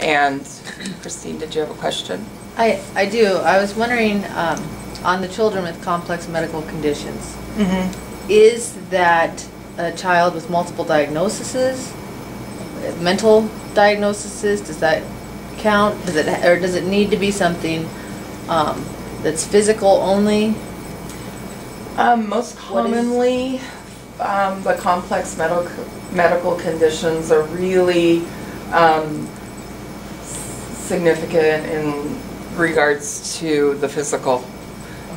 And Christine, did you have a question? I do. I was wondering, on the children with complex medical conditions, is that a child with multiple diagnoses, mental diagnoses? Does that count? Does it, or does it need to be something that's physical only? Most commonly, the complex medical conditions are really significant in regards to the physical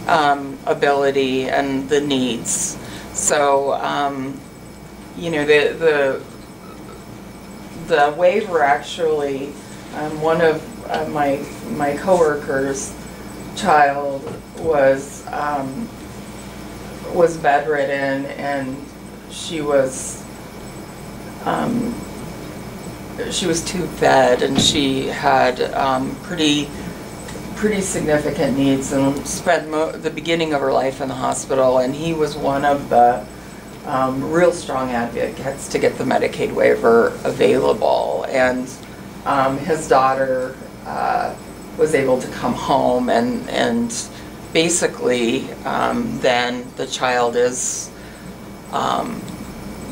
ability and the needs. So, you know, the waiver actually, one of my coworkers' child was bedridden, and she was tube fed, and she had pretty significant needs, and spent the beginning of her life in the hospital. And he was one of the real strong advocates to get the Medicaid waiver available. And his daughter was able to come home, and basically then the child is,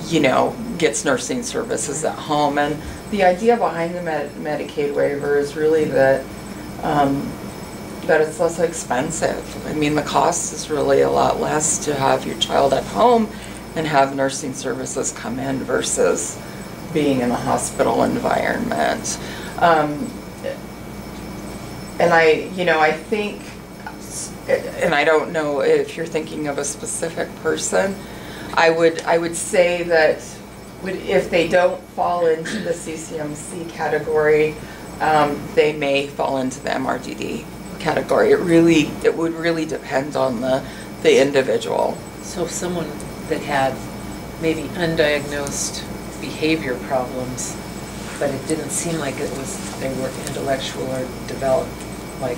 you know, gets nursing services at home. And the idea behind the Medicaid waiver is really that it's less expensive. I mean, the cost is really a lot less to have your child at home and have nursing services come in versus being in a hospital environment. And I think, and I don't know if you're thinking of a specific person, I would say that if they don't fall into the CCMC category, they may fall into the MRDD category. It would really depend on the individual. So if someone that had maybe undiagnosed behavior problems, but it didn't seem like they were intellectual or developed, like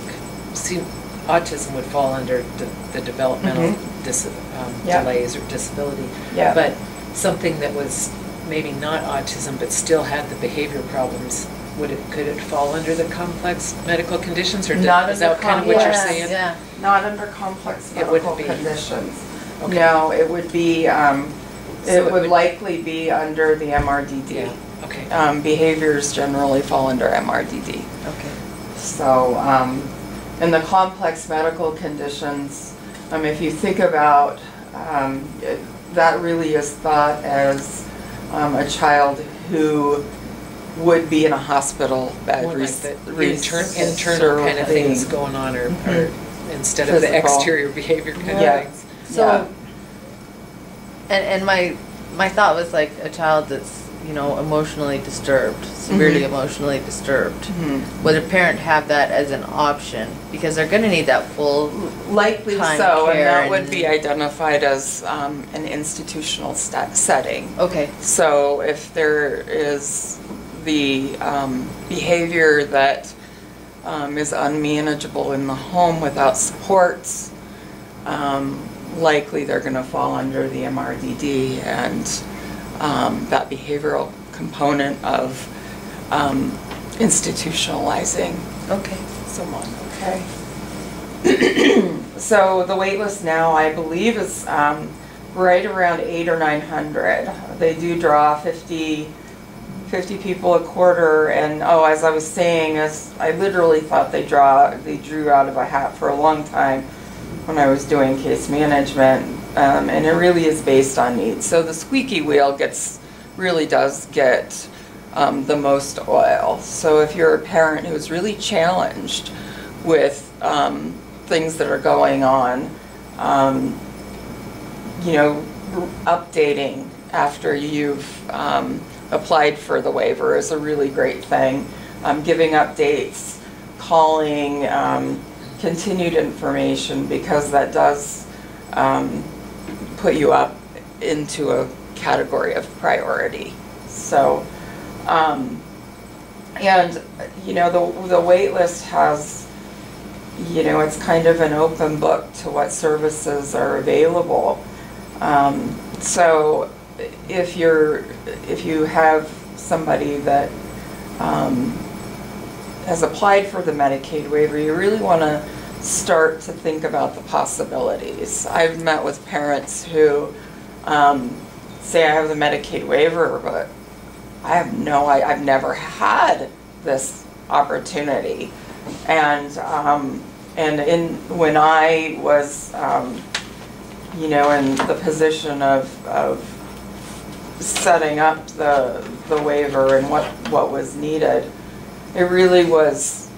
autism would fall under the developmental delays or disability. Yeah. But something that was maybe not autism but still had the behavior problems, could it fall under the complex medical conditions, or is that kind of what you're saying? Yeah. Not under complex medical conditions. Okay. No, it would be. It would likely be under the MRDD. Yeah. Okay. Behaviors generally fall under MRDD. Okay. So, in the complex medical conditions, if you think about that, really is thought as a child who would be in a hospital bed. More like the internal kind of things going on, or instead of the exterior behavior kind of things. So, and my thought was like a child that's, you know, emotionally disturbed, severely emotionally disturbed. Would a parent have that as an option? Because they're going to need that full likely time so, care, and that would be identified as an institutional setting. Okay. So if there is the behavior that is unmanageable in the home without supports, likely they're going to fall under the MRDD, and that behavioral component of institutionalizing someone. Okay. So the wait list now, I believe, is right around 800 or 900. They do draw 50 people a quarter, and as I was saying, I literally thought they drew out of a hat for a long time when I was doing case management, and it really is based on needs. So the squeaky wheel really does get the most oil. So if you're a parent who's really challenged with things that are going on, you know, updating after you've applied for the waiver is a really great thing. Giving updates, calling, continued information, because that does put you up into a category of priority. So, and you know, the wait list has, you know, it's kind of an open book to what services are available. So if you have somebody that has applied for the Medicaid waiver, you really want to start to think about the possibilities. I've met with parents who say, I have the Medicaid waiver, but I've never had this opportunity. And when I was, you know, in the position of setting up the waiver and what was needed, it really was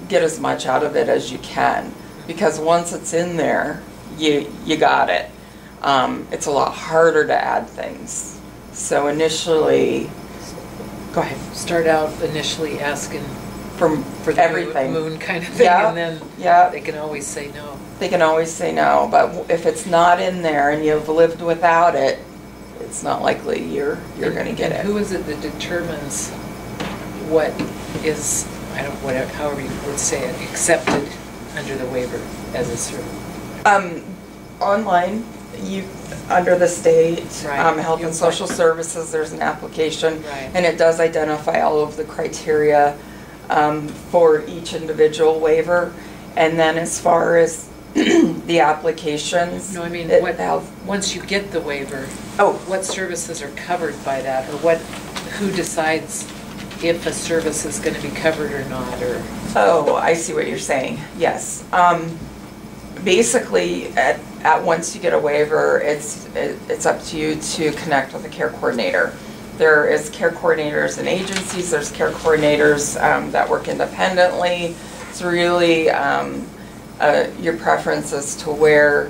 get as much out of it as you can, because once it's in there, you got it. It's a lot harder to add things. So initially, go ahead. Start out initially asking for the everything, moon kind of thing, yeah, and then yeah, they can always say no. They can always say no, but if it's not in there and you've lived without it, it's not likely you're going to get it. Who is it that determines what is, I don't, whatever, however you would say it, accepted under the waiver as a service? Online, under the state Right. Health and Social Services, there's an application, Right. and it does identify all of the criteria for each individual waiver. And then as far as the applications, No, I mean, it once you get the waiver, oh, what services are covered by that, or who decides if a service is going to be covered or not, or? oh, I see what you're saying. Yes. Basically, at once you get a waiver, it's up to you to connect with a care coordinator. There is care coordinators in agencies. There's care coordinators that work independently. It's really your preference as to where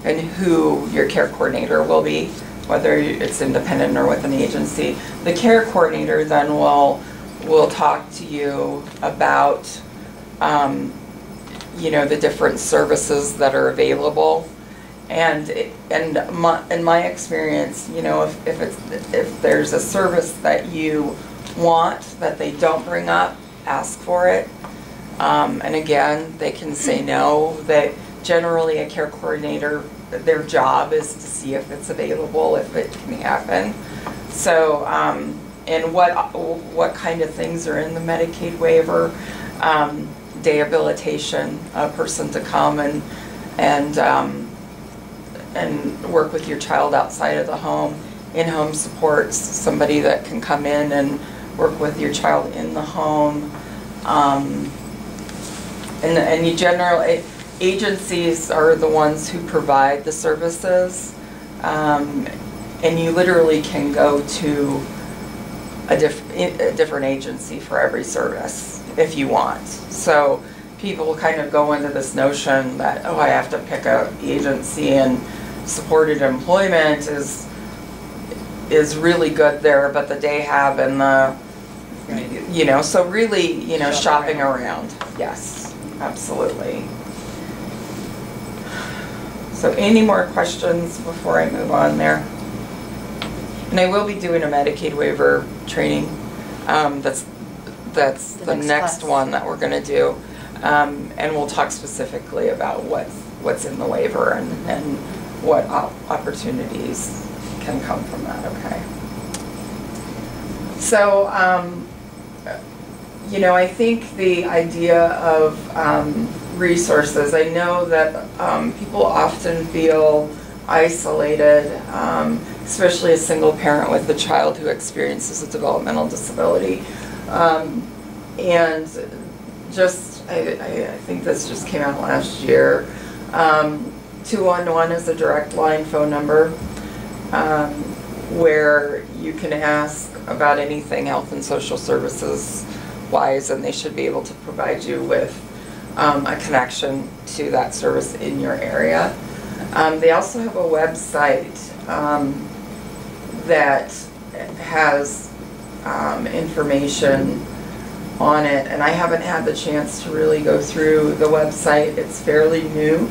and who your care coordinator will be, whether it's independent or with an agency. The care coordinator then will talk to you about you know, the different services that are available. And in my experience, you know, if there's a service that you want that they don't bring up, ask for it. And again, they can say no. That generally a care coordinator, their job is to see if it's available, if it can happen. So, and what kind of things are in the Medicaid waiver? Day habilitation, a person to come and work with your child outside of the home. In-home supports, somebody that can come in and work with your child in the home. And you generally, agencies are the ones who provide the services. And you literally can go to a different agency for every service if you want. So people kind of go into this notion that, oh, I have to pick an agency, and supported employment is really good there, but the day hab and the, you know, so really, you know, shopping around. Yes, absolutely. So any more questions before I move on there? And I will be doing a Medicaid waiver training. That's the next one that we're going to do. And we'll talk specifically about what's in the waiver and what opportunities can come from that, okay? So, you know, I think the idea of resources, I know that people often feel isolated, especially a single parent with a child who experiences a developmental disability. And just, I think this just came out last year, 211 is a direct line phone number where you can ask about anything health and social services wise, and they should be able to provide you with a connection to that service in your area. They also have a website that has information on it, and I haven't had the chance to really go through the website. It's fairly new.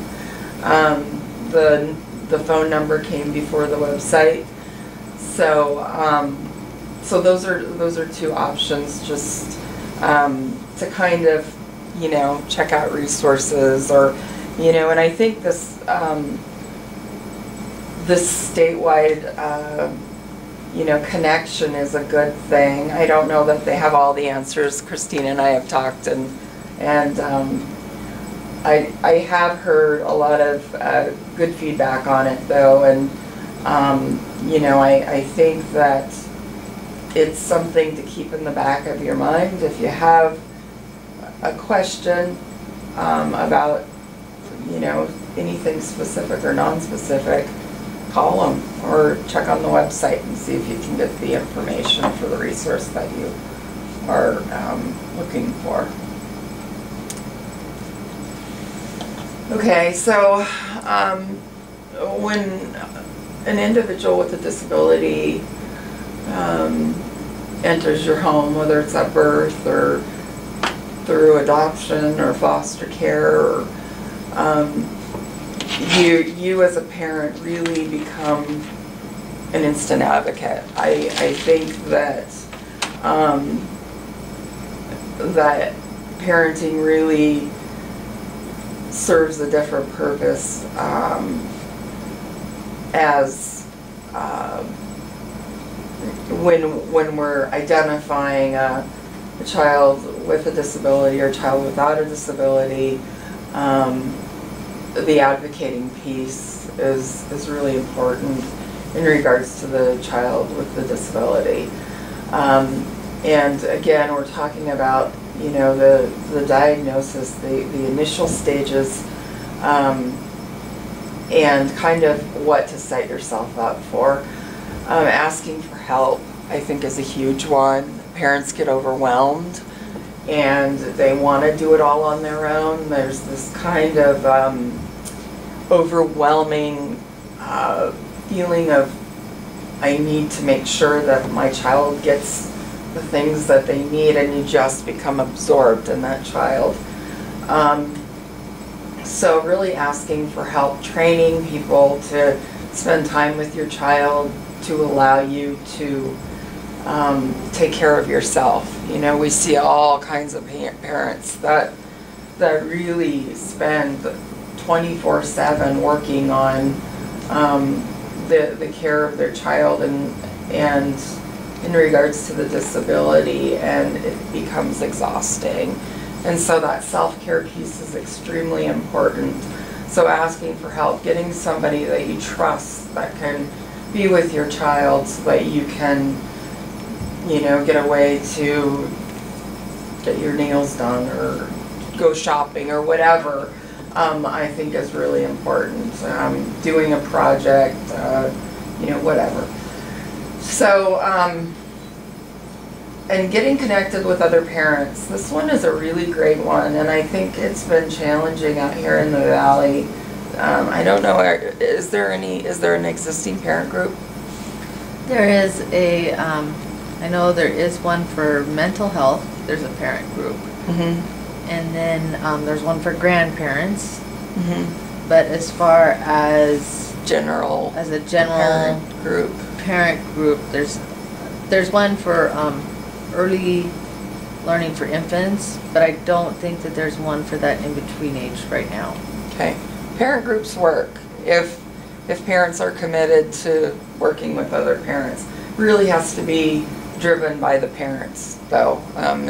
The phone number came before the website, so so those are two options, just to kind of, you know, check out resources, or, you know, and I think this this statewide connection is a good thing. I don't know that they have all the answers. Christine and I have talked, and I have heard a lot of good feedback on it, though, and I think that it's something to keep in the back of your mind. If you have a question about anything specific or non-specific, call them or check on the website and see if you can get the information for the resource that you are looking for. Okay, so when an individual with a disability enters your home, whether it's at birth or through adoption or foster care, or you as a parent really become an instant advocate. I think that that parenting really serves a different purpose as when we're identifying a child with a disability or a child without a disability. The advocating piece is really important in regards to the child with the disability. And again, we're talking about the diagnosis, the initial stages, and kind of what to set yourself up for. Asking for help, I think, is a huge one. Parents get overwhelmed and they want to do it all on their own. There's this kind of overwhelming feeling of, I need to make sure that my child gets the things that they need, and you just become absorbed in that child. So really asking for help, training people to spend time with your child to allow you to take care of yourself. We see all kinds of parents that really spend 24/7 working on the care of their child and in regards to the disability, and it becomes exhausting. And so that self-care piece is extremely important. So asking for help, getting somebody that you trust that can be with your child so that you can, get away to get your nails done or go shopping or whatever, I think is really important. Doing a project, whatever. So, and getting connected with other parents. This one is a really great one, and I think it's been challenging out here in the Valley. I don't know, is there an existing parent group? There is I know there is one for mental health. There's a parent group. Mm-hmm. And then there's one for grandparents. Mm-hmm. But as far as a general parent group, there's one for early learning for infants, but I don't think that there's one for that in-between age right now. Okay. Parent groups work if parents are committed to working with other parents. Really has to be driven by the parents, though. In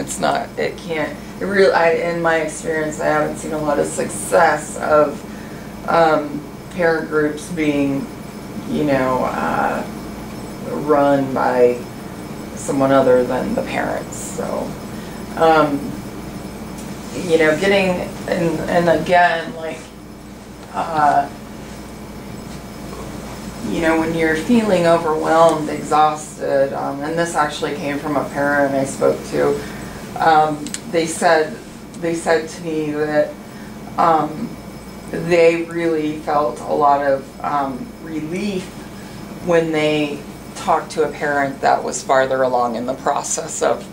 my experience, I haven't seen a lot of success of parent groups being, run by someone other than the parents. So, getting, and again, when you're feeling overwhelmed, exhausted, and this actually came from a parent I spoke to, they said to me that they really felt a lot of relief when they talked to a parent that was farther along in the process of